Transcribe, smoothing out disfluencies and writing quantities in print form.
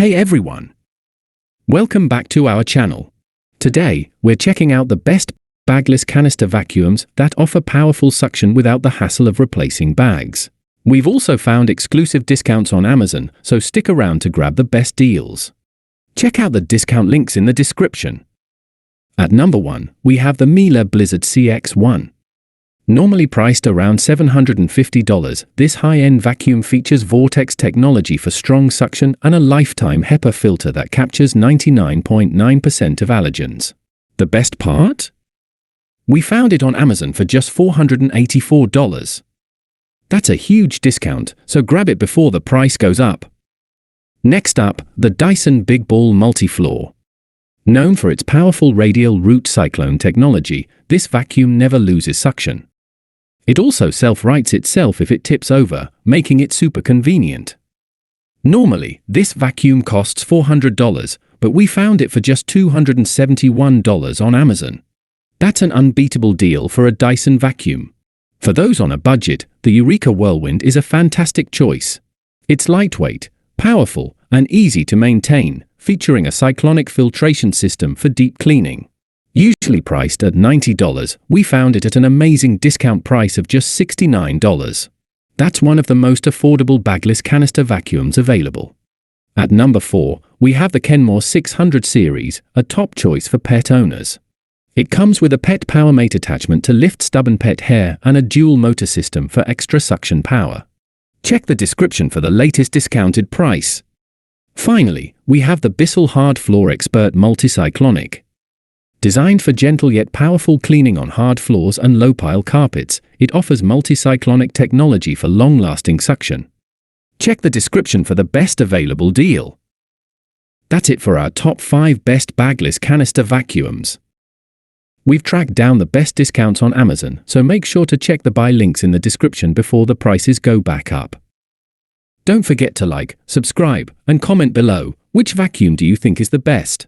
Hey everyone! Welcome back to our channel. Today, we're checking out the best bagless canister vacuums that offer powerful suction without the hassle of replacing bags. We've also found exclusive discounts on Amazon, so stick around to grab the best deals. Check out the discount links in the description. At number 1, we have the Miele Blizzard CX1. Normally priced around $750, this high-end vacuum features Vortex technology for strong suction and a lifetime HEPA filter that captures 99.9% of allergens. The best part? We found it on Amazon for just $484. That's a huge discount, so grab it before the price goes up. Next up, the Dyson Big Ball Multi-Floor. Known for its powerful Radial Root Cyclone technology, this vacuum never loses suction. It also self-rights itself if it tips over, making it super convenient. Normally, this vacuum costs $400, but we found it for just $271 on Amazon. That's an unbeatable deal for a Dyson vacuum. For those on a budget, the Eureka WhirlWind is a fantastic choice. It's lightweight, powerful, and easy to maintain, featuring a cyclonic filtration system for deep cleaning. Usually priced at $90, we found it at an amazing discount price of just $69. That's one of the most affordable bagless canister vacuums available. At number 4, we have the Kenmore 600 series, a top choice for pet owners. It comes with a pet PowerMate attachment to lift stubborn pet hair and a dual motor system for extra suction power. Check the description for the latest discounted price. Finally, we have the Bissell Hard Floor Expert Multi-Cyclonic. Designed for gentle yet powerful cleaning on hard floors and low-pile carpets, it offers multi-cyclonic technology for long-lasting suction. Check the description for the best available deal. That's it for our top 5 best bagless canister vacuums. We've tracked down the best discounts on Amazon, so make sure to check the buy links in the description before the prices go back up. Don't forget to like, subscribe, and comment below. Which vacuum do you think is the best?